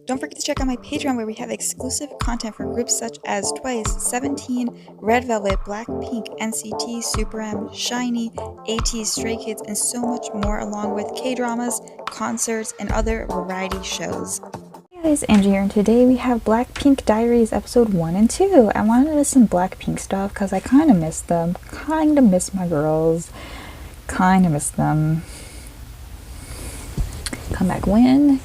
Don't forget to check out my Patreon where we have exclusive content for groups such as Twice, 17, Red Velvet, Blackpink, NCT, Super M, SHINee, AT, Stray Kids, and so much more, along with K-dramas, concerts, and other variety shows. Hey guys, Angie here, and today we have Blackpink Diaries episode 1 and 2. I wanted to listen to Blackpink stuff because I kind of miss them, kind of miss my girls, kind of miss them. Come back when?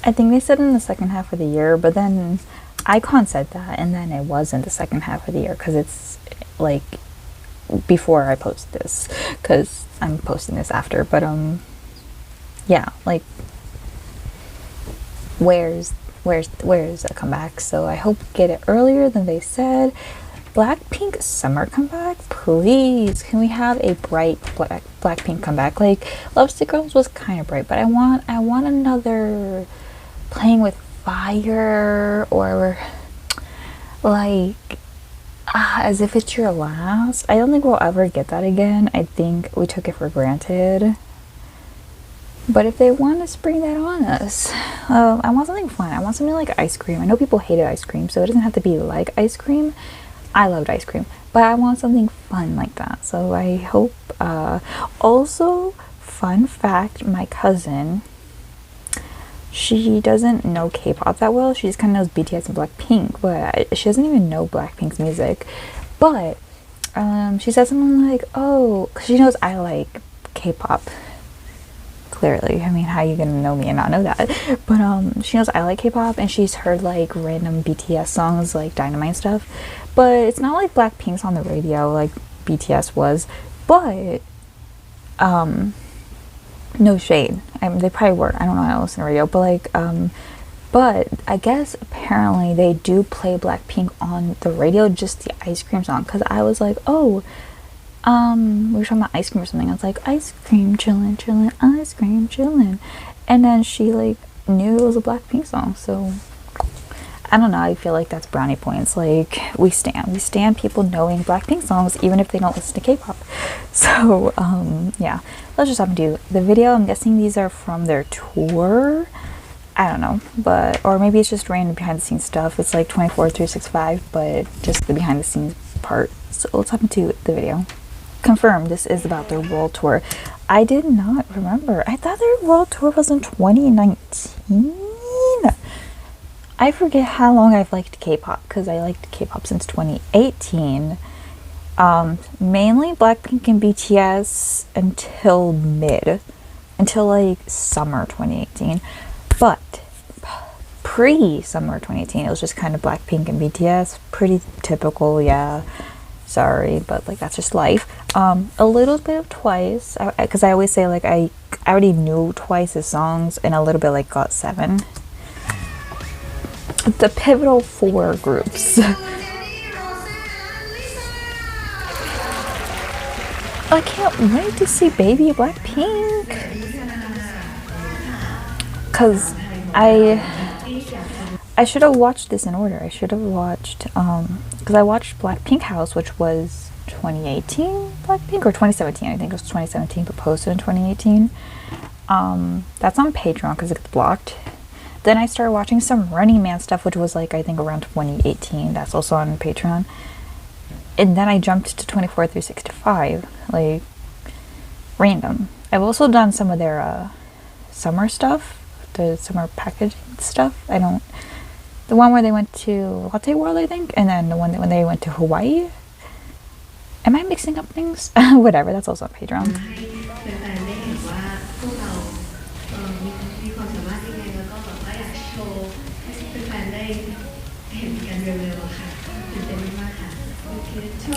I think they said in the second half of the year, but then Icon said that, and then it wasn't the second half of the year because it's like before I post this, because I'm posting this after. But yeah, like where's a comeback? So I hope get it earlier than they said. Blackpink summer comeback, please. Can we have a bright Blackpink comeback? Like Lipstick Girls was kind of bright, but I want another Playing with Fire, or like As If It's Your Last. I don't think we'll ever get that again. I think we took it for granted. But if they want to spring that on us, I want something fun. I want something like Ice Cream. I know people hated Ice Cream, so it doesn't have to be like Ice Cream. I loved Ice Cream, but I want something fun like that. So I hope, also, fun fact, my cousin, she doesn't know K-pop that well. She just kind of knows BTS and Blackpink, but she doesn't even know Blackpink's music. But she said something like, oh, 'cause she knows I like K-pop. Clearly, I mean, how are you gonna know me and not know that? But she knows I like K-pop, and she's heard like random BTS songs, like Dynamite stuff. But it's not like Blackpink's on the radio like BTS was. But no shade. They probably were. I don't know how to listen to radio, but like but I guess apparently they do play Blackpink on the radio, just the Ice Cream song. Because I was like, oh, we were talking about ice cream or something. I was like, ice cream chillin', chillin', ice cream chillin'. And then she like knew it was a Blackpink song. So I don't know, I feel like that's brownie points. Like we stand people knowing Blackpink songs even if they don't listen to K-pop. So yeah, let's just hop into the video. I'm guessing these are from their tour. I don't know, but or maybe it's just random behind the scenes stuff. It's like 24/365, but just the behind the scenes part. So let's hop into the video. Confirmed, this is about their world tour. I did not remember. I thought their world tour was in 2019. I forget how long I've liked K-pop, because I liked K-pop since 2018. Mainly Blackpink and BTS until like summer 2018. But pre-summer 2018, it was just kind of Blackpink and BTS. Pretty typical, yeah. Sorry, but like that's just life. A little bit of Twice, because I always say like I already knew Twice's songs, and a little bit like GOT7. The pivotal 4 groups. I can't wait to see Baby Blackpink, because I should have watched this in order. I should have watched because I watched Blackpink House, which was 2018 Blackpink, or 2017. I think it was 2017, but posted in 2018. That's on Patreon because it gets blocked. Then I started watching some Running Man stuff, which was like I think around 2018. That's also on Patreon. And then I jumped to 24/365, like random. I've also done some of their summer stuff, the summer packaging stuff. The one where they went to Latte World, I think, and then the one when they went to Hawaii. Am I mixing up things? Whatever, that's also on Patreon.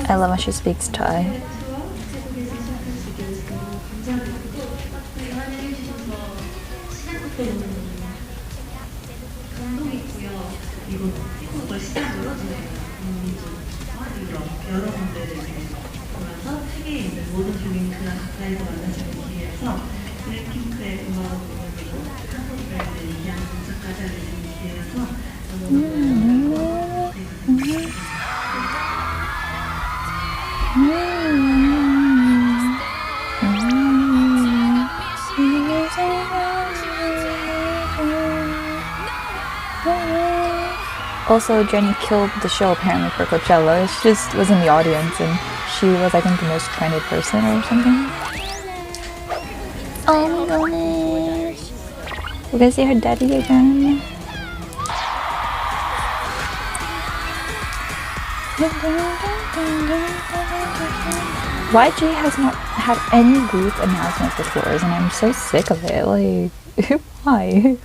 I love when she speaks Thai. Also, Jennie killed the show apparently for Coachella. She just was in the audience and she was, I think, the most trended person or something. Oh my goodness. We're gonna see her daddy again. YG has not had any group announcements for tours and I'm so sick of it. Like, why?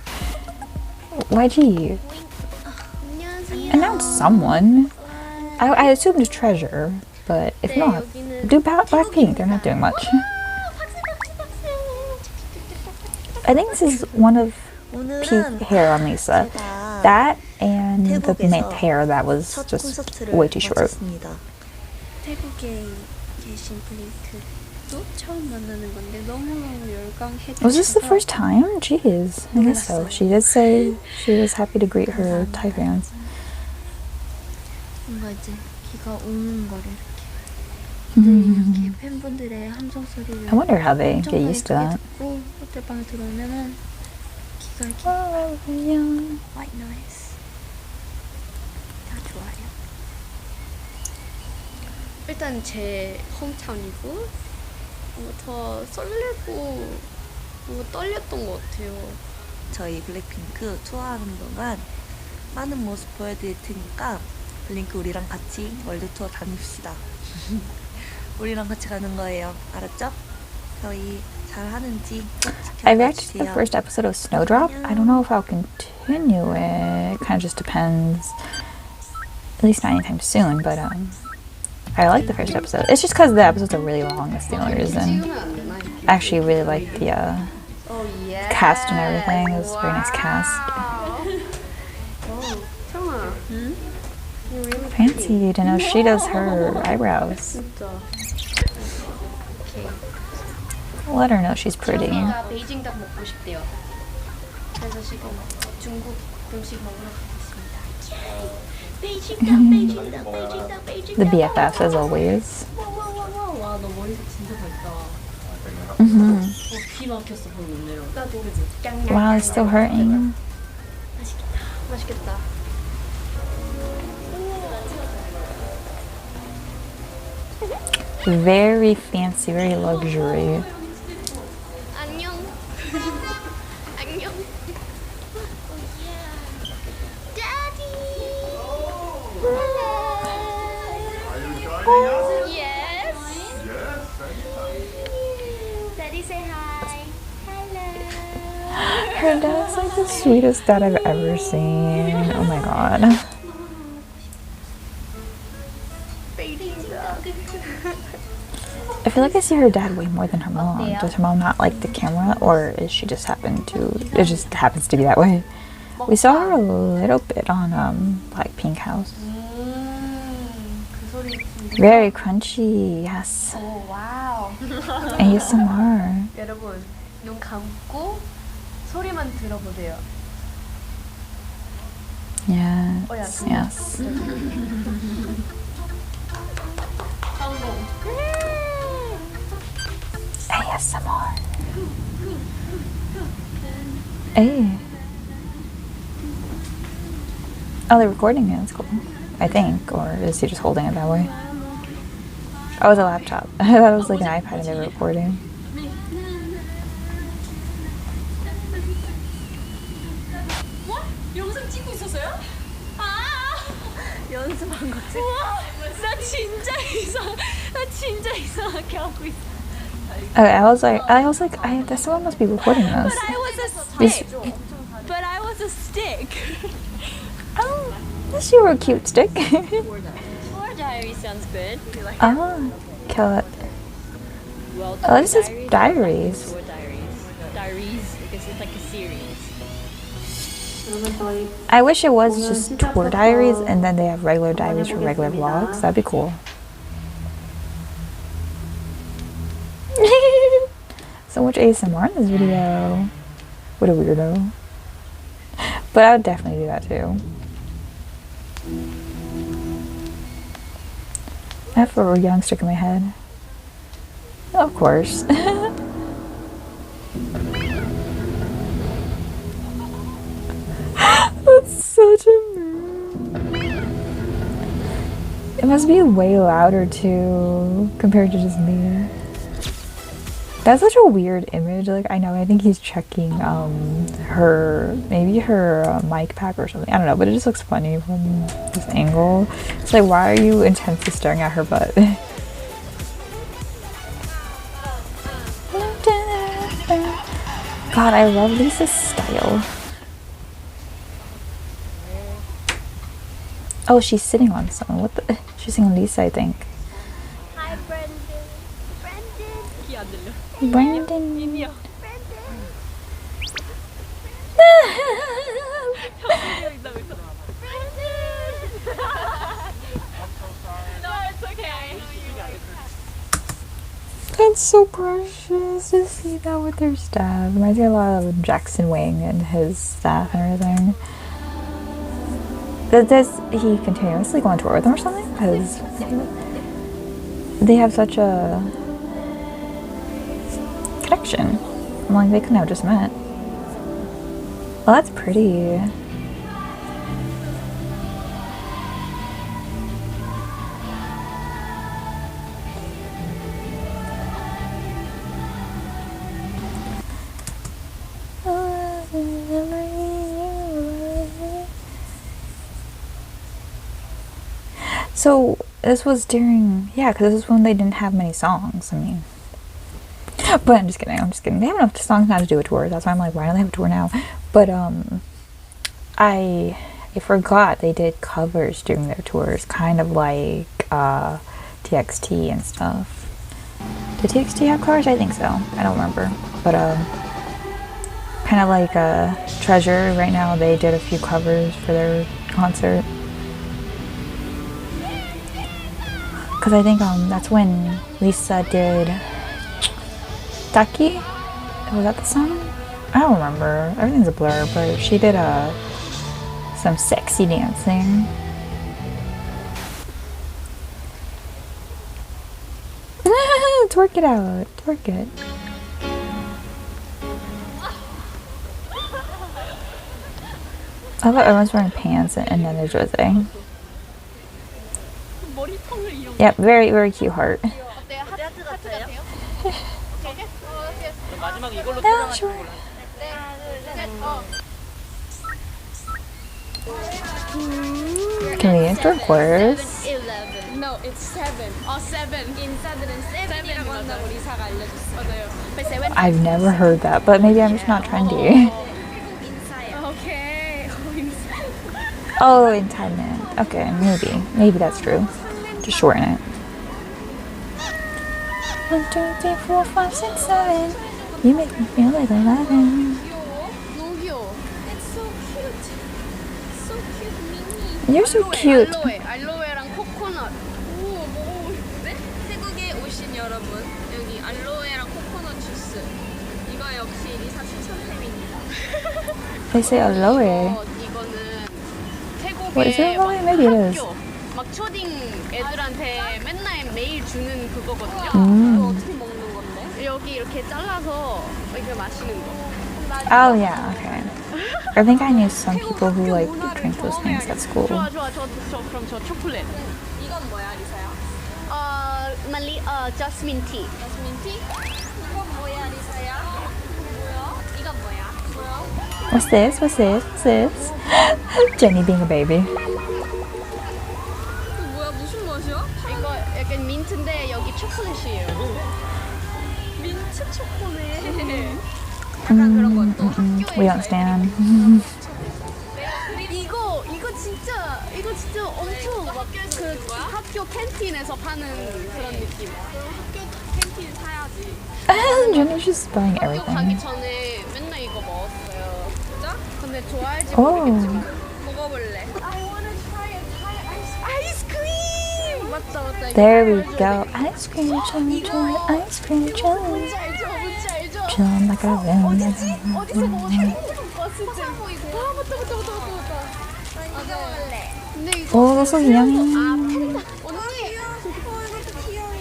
YG, announce someone. I assumed Treasure, but if not, do Blackpink. They're not doing much. I think this is one of peak hair on Lisa. That and the mint hair that was just way too short. Was this the first time? Jeez, I guess so. She did say she was happy to greet her Thai fans. I wonder how they get used to that. Quite nice. 다 좋아요. 일단 제 홈타운이고 더 설레고 떨렸던 것 같아요. 저희 블랙핑크 투어하는 동안 많은 모습 보여드릴 테니까 블링크 우리랑 같이 월드 투어 다닙시다. 우리랑 같이 가는 거예요. 알았죠? 저희 잘하는지 I reacted to the first episode of Snowdrop. I don't know if I'll continue it. It kind of just depends. At least not anytime soon, but I like the first episode. It's just because the episodes are really long, that's the only reason. I actually really like the cast and everything. It was a very nice cast. Fancy to know she does her eyebrows. Let her know she's pretty. 베이징 닭 먹고 싶대요. 그래서 지금 중국 음식 먹으러 가겠습니다. The BFFs as always. 와, 너 머리색 진짜 밝다. 비 막혔어 방금 내려. 나도 그지. Wow, it's still hurting. 맛있겠다. Very fancy, very luxury. 안녕. 안녕. Daddy. Yes. Daddy, say hi. Hello. Her dad's like the sweetest dad I've ever seen. Oh my god. I feel like I see her dad way more than her mom. Does her mom not like the camera, or is she just it just happens to be that way? We saw her a little bit on Blackpink House. Very crunchy, yes. Oh wow. ASMR. 여러분 눈 감고 소리만 들어보세요. Yes, yes. ASMR. Hey. Oh, they're recording it. That's cool. I think. Or is he just holding it that way? Oh, it's a laptop. I thought it was like an iPad and they were recording. 영상 찍고 있었어요? 연습한 거지. 우와, 나 진짜 이상하게 하고 있어. I was like, someone must be recording this. But I was a stick. Oh, yes, you were a cute stick. Tour Diaries sounds good. Oh, kill it. Well, Oh, this is Diaries. Tour Diaries. Diaries because it's like a series. I wish it was just Tour Diaries and then they have regular diaries for regular vlogs. That'd be cool. So much ASMR in this video. What a weirdo. But I would definitely do that too. I have a young stick in my head. Of course. That's such a mood. It must be way louder too compared to just me. That's such a weird image. Like, I think he's checking her mic pack or something. I don't know, but it just looks funny from this angle. It's like, why are you intensely staring at her butt? God, I love Lisa's style. Oh, she's sitting on someone. What the? She's sitting on Lisa, I think. Hi, Brendan. Brendan. That's so precious to see that with their staff. Reminds me a lot of Jackson Wang and his staff and everything. Does he continuously go on tour with them or something? Because they have such a connection. I'm like, they couldn't have just met. Well, that's pretty. So this was during, yeah, because this is when they didn't have many songs. I mean, but I'm just kidding. They have enough songs now to do a tour. That's why I'm like, why don't they have a tour now? But I forgot they did covers during their tours, kind of like TXT and stuff. Did TXT have covers? I think so. I don't remember. But kind of like Treasure. Right now, they did a few covers for their concert. Because I think that's when Lisa did Taki. Was that the song? I don't remember. Everything's a blur, but she did some sexy dancing. Twerk it out. Twerk it. I love everyone's wearing pants and then there's Jose. Yep, very, very cute heart. Yeah, sure. Can we intercourse? No, it's 7. Oh, 7. 인사들은 7이라고 한다고 리사가 알려줬어. I've never heard that, but maybe I'm just not trendy. Okay. Oh, in Thailand. Okay, maybe that's true. Just shorten it. 1, 2, 3, 4, 5, 6, 7. You make me feel like 11. 너무 귀여워. It's so cute. So cute, mini. You're so cute. 알로에랑 코코넛. 오, 네? 태국에 오신 여러분, 여기 알로에랑 코코넛 주스. 이거 역시 리사 추천템입니다. They say aloe. 이거는 What is it? 태국의 Aloe? Maybe it is. 막 초딩 애들한테 맨날 매일 주는 그거거든요. 이거 어떻게 먹는 건데? 여기 이렇게 잘라서 이렇게 마시는 거. Oh yeah, okay. I think I knew some people who like drink those things at school. 좋아. 그럼 저 초콜릿. 이건 뭐야, 리사야? 말리 자스민 티. 자스민 티? 이건 뭐야, 리사야? 뭐야? 이건 뭐야? What's this? Jenny being a baby. 뭐야, 무슨 맛이야? 이거 약간 민트인데 여기 초콜릿이에요. 민트 초콜릿. 약간 그런 거 또 학교에 We don't stand. 이거 진짜 엄청 막 그 학교 캔틴에서 파는 그런 느낌. 학교 캔틴 사야지. Jenny's just buying 학교 가기 everything. 전에 맨날 이거 먹었어요. 진짜? 근데 좋아할지 오. 모르겠지만 먹어볼래. I wanna try a Thai ice cream. 맞다. There we go. Ice cream, chillin'. Ice cream, chillin'. 뭔지 알죠? Chillin' like a lemon. 어디서 먹었어? 버스지. 아, 맞다. 난 이거 먹을래. 근데 이거 Oh, that's so yummy. 팬다. 언니. 이것도 귀여워.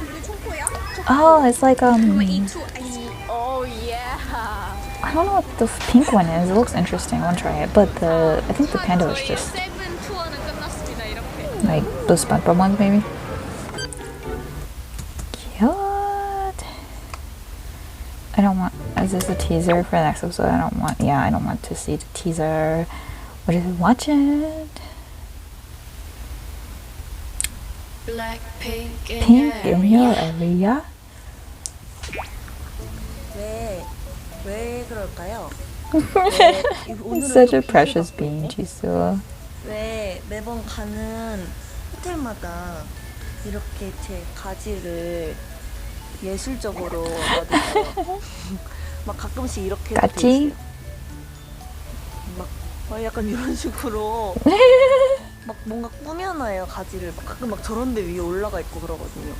이게 초코야? Oh, it's like Oh yeah. I don't know what the pink one is. It looks interesting. I want to try it. But I think the panda was 저희 just. 세븐 투어는 끝났습니다. 이렇게. Like those SpongeBob ones, maybe. Cute. I don't want. Is this a teaser for the next episode? I don't want. Yeah, I don't want to see the teaser. What is it? Watch it. Blackpink Pink in your area. 왜 그럴까요? Such a precious being, Jisoo. 왜 매번 가는 호텔마다 이렇게 제 가지를 예술적으로 놔두세요. 막 가끔씩 이렇게 가지? 막 약간 이런 식으로 막 뭔가 꾸며놔요 가지를. 가끔 막 저런 데 위에 올라가 있고 그러거든요.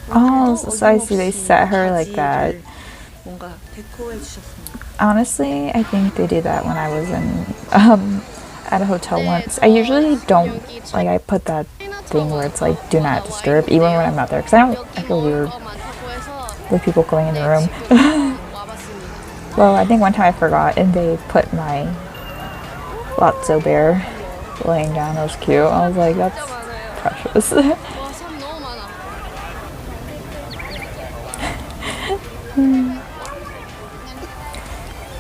Oh, so I see they set her like that. 뭔가 데코해 주셨습니다. Honestly, I think they did that when I was in at a hotel once. I usually don't like I put that thing where it's like do not disturb even when I'm not there because I feel weird with people going in the room. Well, I think one time I forgot and they put my Lotso bear laying down. It was cute. I was like, that's precious.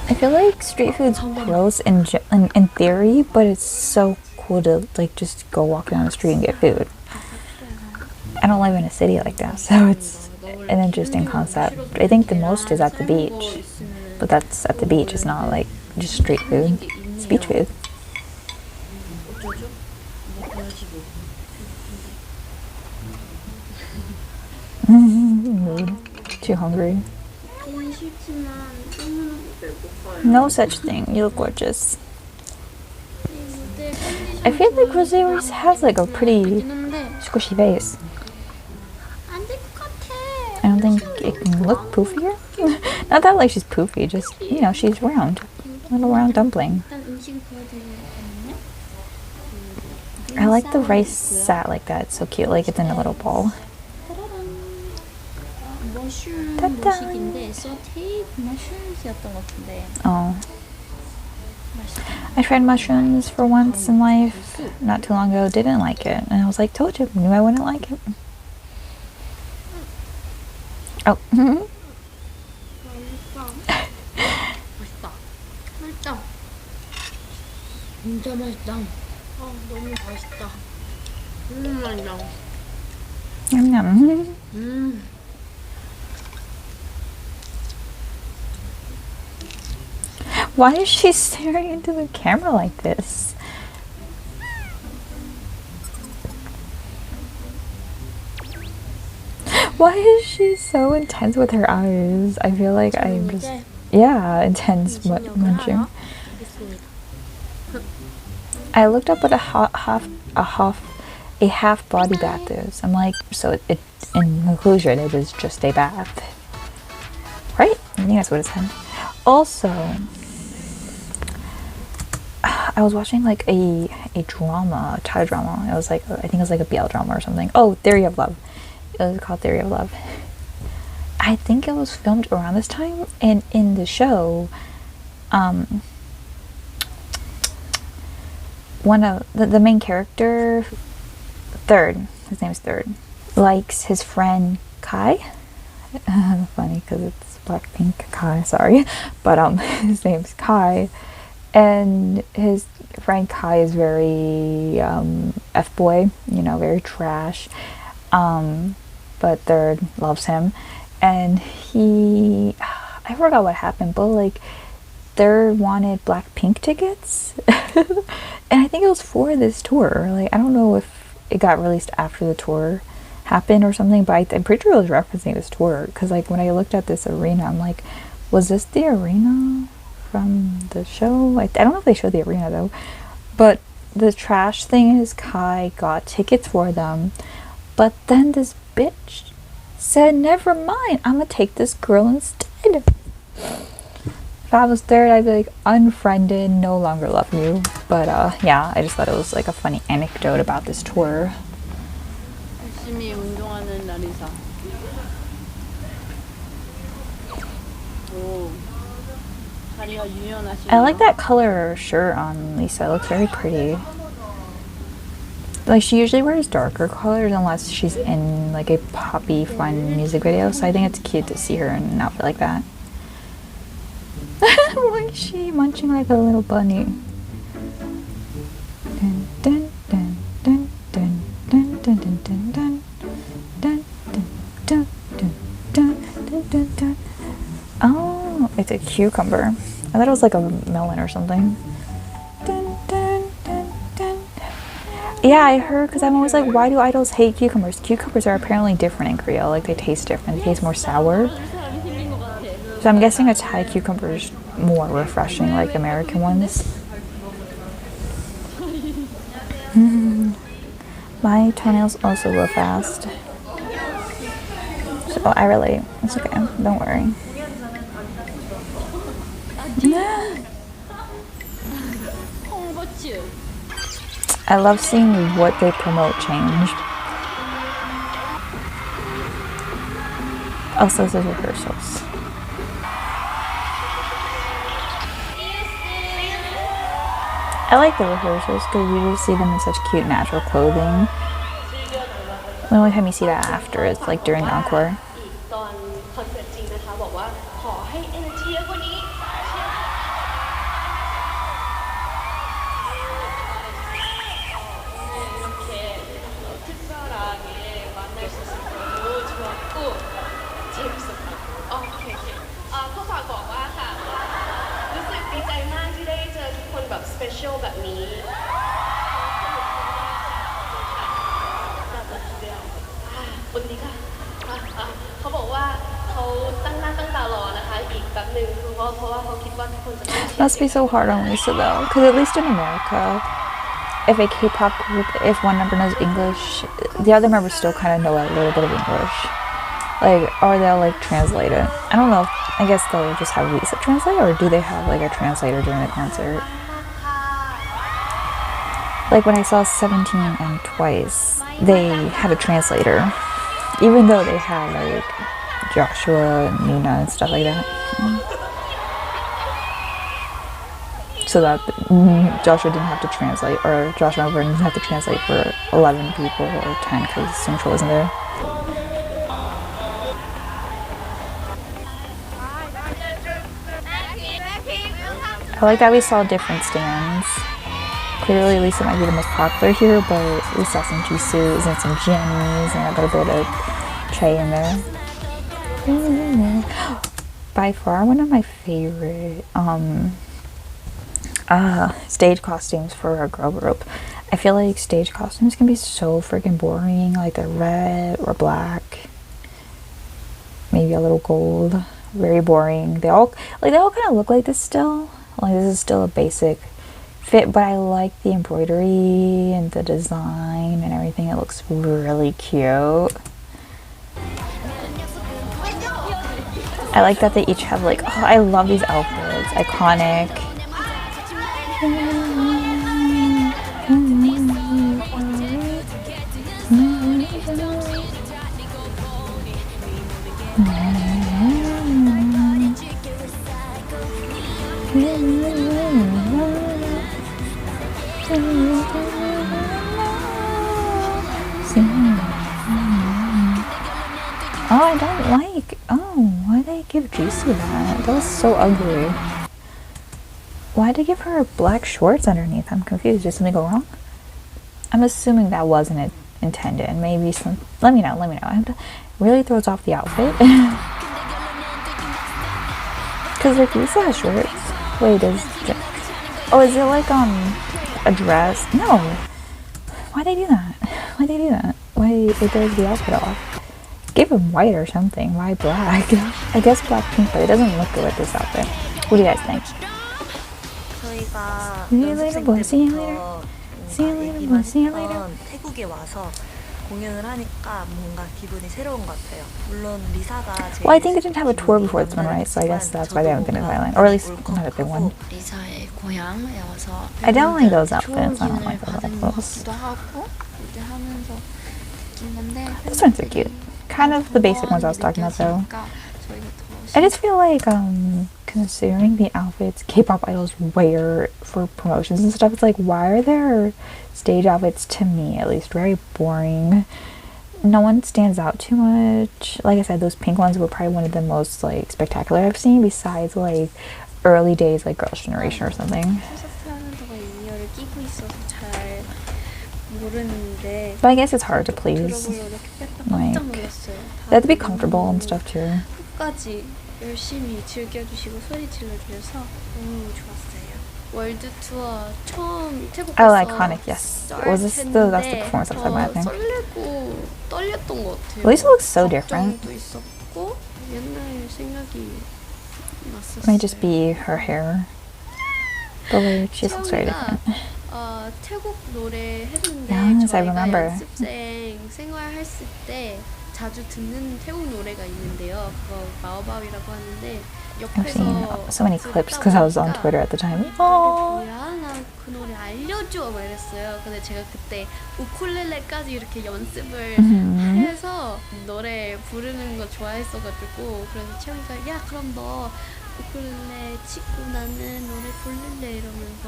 I feel like street food's gross in theory, but it's so cool to like just go walk down the street and get food. I don't live in a city like that, so it's an interesting concept. But I think the most is at the beach, but that's at the beach. It's not like just street food. It's beach food. Too hungry. No such thing. You look gorgeous. I feel like Rosé has like a pretty squishy face. I don't think it can look poofier. Not that like she's poofy, just you know she's round, little round dumpling. I like the rice sat like that. It's so cute. Like it's in a little ball. Oh. I tried mushrooms for once in life not too long ago, didn't like it. And I was like, told you, knew I wouldn't like it. Oh. 진짜 맛있다. 너무 맛있다. 맛있다. Yum yum. Why is she staring into the camera like this? Why is she so intense with her eyes? I feel like I'm just, yeah, intense munching. I looked up what a half body bath is. I'm like, so it in conclusion, it is just a bath, right? I think that's what it said. Also, I was watching like a drama, a Thai drama. It was like I think it was like a BL drama or something. Oh, Theory of Love. It was called Theory of Love. I think it was filmed around this time, and in the show, one of the main character, Third, his name is Third, likes his friend Kai. Funny because it's Blackpink Kai, sorry, but his name's Kai, and his friend Kai is very f-boy, you know, very trash, but Third loves him, and I forgot what happened, but like Third wanted Blackpink tickets, and I think it was for this tour. Like I don't know if it got released after the tour happened or something, but I'm pretty sure it was referencing this tour, because like when I looked at this arena, I'm like, was this the arena from the show? I don't know if they showed the arena though, but the trash thing is Kai got tickets for them, but then this bitch said, never mind, I'm gonna take this girl instead. If I was Third, I'd be like, unfriended, no longer love you. But yeah, I just thought it was like a funny anecdote about this tour. 열심히 운동하는 나리사. 오, 다리가 유연하시네요. I like that color shirt on Lisa. It looks very pretty. Like, she usually wears darker colors unless she's in like a poppy, fun music video. So I think it's cute to see her in an outfit like that. Why is she munching like a little bunny? Dun, dun, dun, dun, dun, dun, dun, dun, dun, dun, dun, dun, dun, dun, dun, dun, dun. Oh, it's a cucumber. I thought it was like a melon or something. Dun, dun, dun, dun. Yeah, I heard, because I'm always like, why do idols hate cucumbers? Cucumbers are apparently different in Korea. Like, they taste different. They taste more sour. So I'm guessing a Thai cucumber is more refreshing, like American ones. My toenails also grow fast. So I relate. It's okay. Don't worry. I love seeing what they promote change. Also, this is rehearsals. I like the rehearsals because you usually see them in such cute natural clothing. The only time you see that after is like during the encore. ตอนคอนเสิร์ตจริงนะคะบอกว่าขอให้ energy เยอะกว่านี้ 이렇게 특별하게 만날 수 있어서 너무 좋았고 재밌었어요. 오케이. ข้อฝากบอกว่าค่ะรู้สึกดีใจมากที่ได้เจอทุกคนแบบ special แบบนี้วันนี้ค่ะเขาบอกว่าเขาตั้งหน้าตั้งตารอนะคะอีกแป๊บนึงเพราะว่าเขาคิดว่าทุกคนจะต้อง Must be so hard on Lisa though, because at least in America, if a K-pop group, if one member knows English, the other members still kind of know a little bit of English. Like, or they'll like translate it. I don't know. I guess they'll just have Lisa translate, or do they have like a translator during the concert? Like when I saw 17 and Twice, they had a translator, even though they had like Joshua and Nina and stuff like that. So that Joshua didn't have to translate, or Joshua and Vernon didn't have to translate for 11 people or 10 because Sungcho wasn't there. I like that we saw different stands. Clearly Lisa might be the most popular here, but we saw some Jisoo's and some Jennies and a little bit of Che in there. By far one of my favorite stage costumes for a girl group. I feel like stage costumes can be so freaking boring. Like they're red or black, maybe a little gold. Very boring. They all kind of look like this still. Like this is still a basic fit, but I like the embroidery and the design and everything. It looks really cute. I like that they each have like, oh, I love these outfits. Iconic. Oh, I don't like. Oh, why did they give Jisoo that? That was so ugly. Why did they give her black shorts underneath? I'm confused. Did something go wrong? I'm assuming that wasn't it intended. Maybe some. Let me know. It really throws off the outfit. Because like Lisa has shorts. Wait, is it like a dress? No. Why'd they do that? Why it throws the outfit off? Give him white or something. Why black? I guess Blackpink, but it doesn't look good with this outfit. What do you guys think? See you later, boy. See you later. See you later, boy. See you later. 태국에 와서 공연을 하니까 뭔가 기분이 새로운 것 같아요. 물론 리사가 Well, I think they didn't have a tour before this one, right? So I guess that's why they haven't been in Thailand, or at least not a big one. 리사의 고향에 와서 I don't like those outfits. I don't like those outfits. Those ones are cute. Kind of the basic ones I was talking about, though. I just feel like considering the outfits K-pop idols wear for promotions and stuff, it's like, why are their stage outfits, to me at least, very boring? No one stands out too much. Like I said, those pink ones were probably one of the most like spectacular I've seen, besides like early days like Girls' Generation or something. 콘서트 인이어를 끼고 있어서 잘 모르는데. But I guess it's hard to please. 이렇게 뺐다 Like, 깜짝 놀랐어요. they have to be comfortable and stuff too. 끝까지 열심히 즐겨주시고 소리 질러주셔서 너무 좋았어요. 월드 투어 처음 태국 Oh, 가서 iconic, yes. Was this that's the performance outside my thing? 설레고 떨렸던 것 같아요. At least it looks so different. 걱정도 있었고 옛날 생각이 났었어요. It might just be her hair. But like, she looks very different. 태국 노래 했는데 Yes, I 저희가 remember. 연습생 생활했을 때 자주 듣는 태국 노래가 있는데요. 그거 마오바위라고 하는데 I've seen 옆에서 so many clips because I was on Twitter at the time. Oh, 뭐야? 나 그 노래 알려줘 막 이랬어요. 근데 제가 그때 우쿨렐레까지 이렇게 연습을 해서 노래 부르는 거 좋아했어가지고 그래서 채영이가 야 그럼 너 우쿨렐레 치고 나는 노래 부를래 이러면서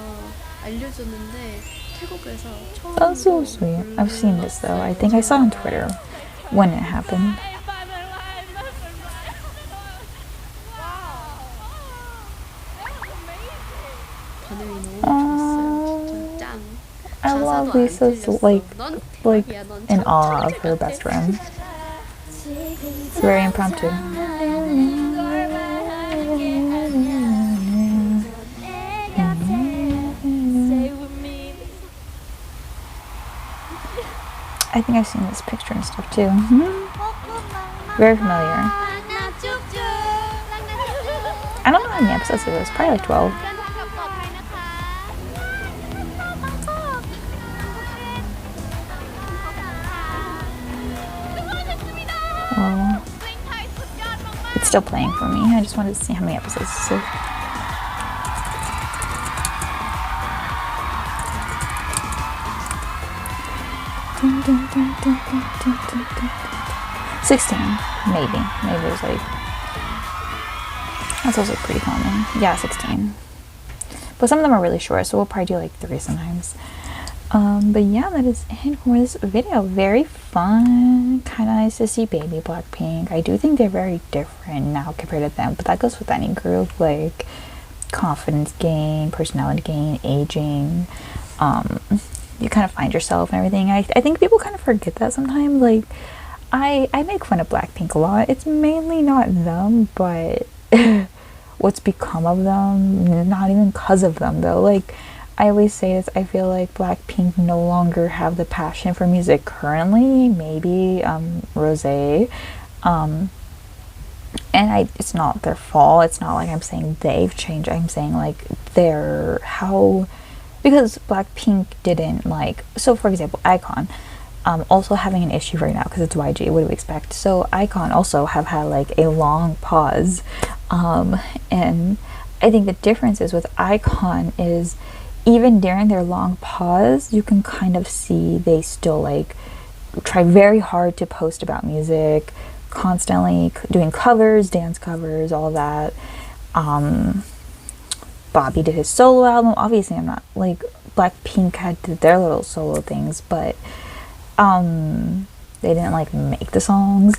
알려줬는데 태국에서 처음 that's so sweet. I've seen this though. I think I saw it on Twitter when it happened. 반응이 너무 좋았어요. 진짜 짱. I love 가사도 안 Lisa's 틀렸어. like 넌 대박이야, 넌 in 참 awe of her 똑똑해. best friend. It's very impromptu. I think I've seen this picture and stuff too. Very familiar. I don't know how many episodes it was. Probably like 12. Well, it's still playing for me. I just wanted to see how many episodes this is. Dun, dun, dun, dun, dun, dun, dun, dun. 16, maybe. Maybe it was like, that's also pretty common. Yeah, 16. But some of them are really short, so we'll probably do like 3 sometimes. But yeah, that is it for this video. Very fun. Kind of nice to see baby Blackpink. I do think they're very different now compared to them, but that goes with any group. Like confidence gain, personality gain, aging. You kind of find yourself and everything. I think people kind of forget that sometimes. Like I make fun of Blackpink a lot. It's mainly not them, but what's become of them. Not even because of them though. Like I always say this, I feel like Blackpink no longer have the passion for music currently. Maybe Rose. And it's not their fault. It's not like I'm saying they've changed. I'm saying like because Blackpink didn't like, so for example, iKON also having an issue right now because it's YG, what do we expect? So iKON also have had like a long pause, and I think the difference is with iKON is even during their long pause, you can kind of see they still like try very hard to post about music, constantly doing covers, dance covers, all that. Bobby did his solo album. Obviously, I'm not like Blackpink did their little solo things, but they didn't like make the songs.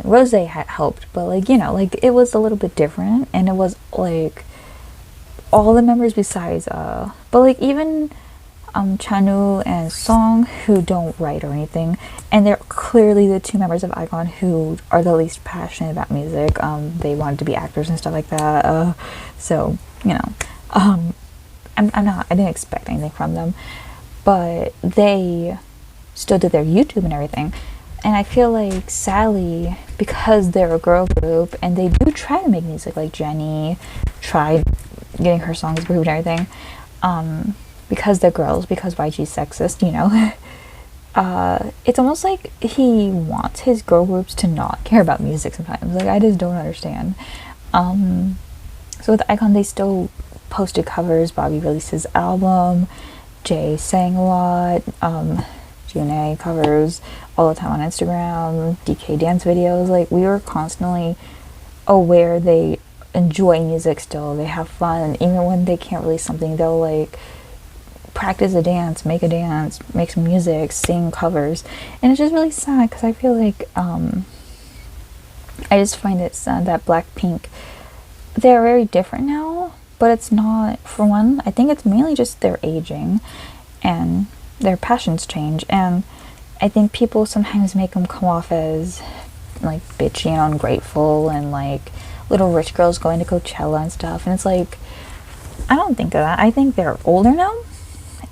Rose had helped, but like, you know, like it was a little bit different, and it was like all the members besides but like even Chanu and Song, who don't write or anything, and they're clearly the 2 members of iKON who are the least passionate about music. They wanted to be actors and stuff like that, so you know, I didn't expect anything from them, but they still did their YouTube and everything. And I feel like sadly, because they're a girl group and they do try to make music, like Jennie tried getting her songs approved and everything, because they're girls, because YG's sexist, you know. It's almost like he wants his girl groups to not care about music sometimes. Like I just don't understand. So with iKON, they still posted covers. Bobby released his album. Jay sang a lot. June covers all the time on Instagram. DK dance videos. Like we were constantly aware they enjoy music still. They have fun. Even when they can't release something, they'll like practice a dance, make some music, sing covers. And it's just really sad because I feel like I just find it sad that Blackpink, they're very different now, but it's not, for one, I think it's mainly just their aging and their passions change. And I think people sometimes make them come off as like bitchy and ungrateful and like little rich girls going to Coachella and stuff. And it's like, I don't think of that. I think they're older now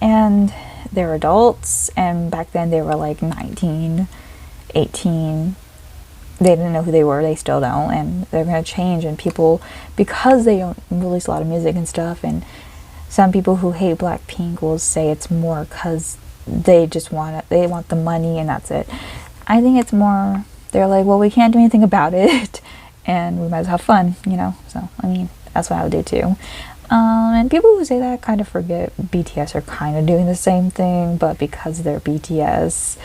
and they're adults, and back then they were like 19, 18. They didn't know who they were. They still don't, and they're going to change. And people, because they don't release a lot of music and stuff, and some people who hate Blackpink will say it's more because they just want the money and that's it. I think it's more, they're like, well, we can't do anything about it and we might as well have fun, you know. So I mean, that's what I would do too. And people who say that kind of forget BTS are kind of doing the same thing, but because they're BTS,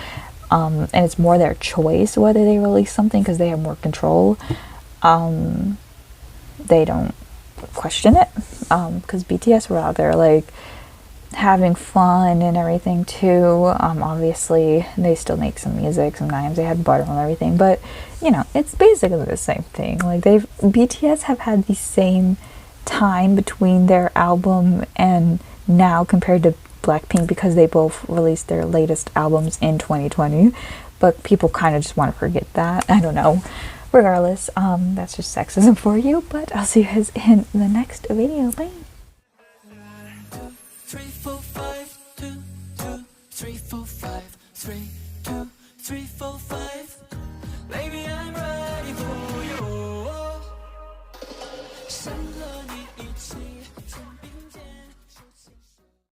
and it's more their choice whether they release something because they have more control, they don't question it, because BTS were out there like having fun and everything too. Obviously they still make some music sometimes. They had Butter and everything, but you know, it's basically the same thing. Like BTS have had the same time between their album and now compared to Blackpink, because they both released their latest albums in 2020, but people kind of just want to forget that. I don't know. Regardless, that's just sexism for you, but I'll see you guys in the next video. Bye. 3, 4, 5, 2, 2, 3, 4, 5, 3, 2, 3, 4, 5.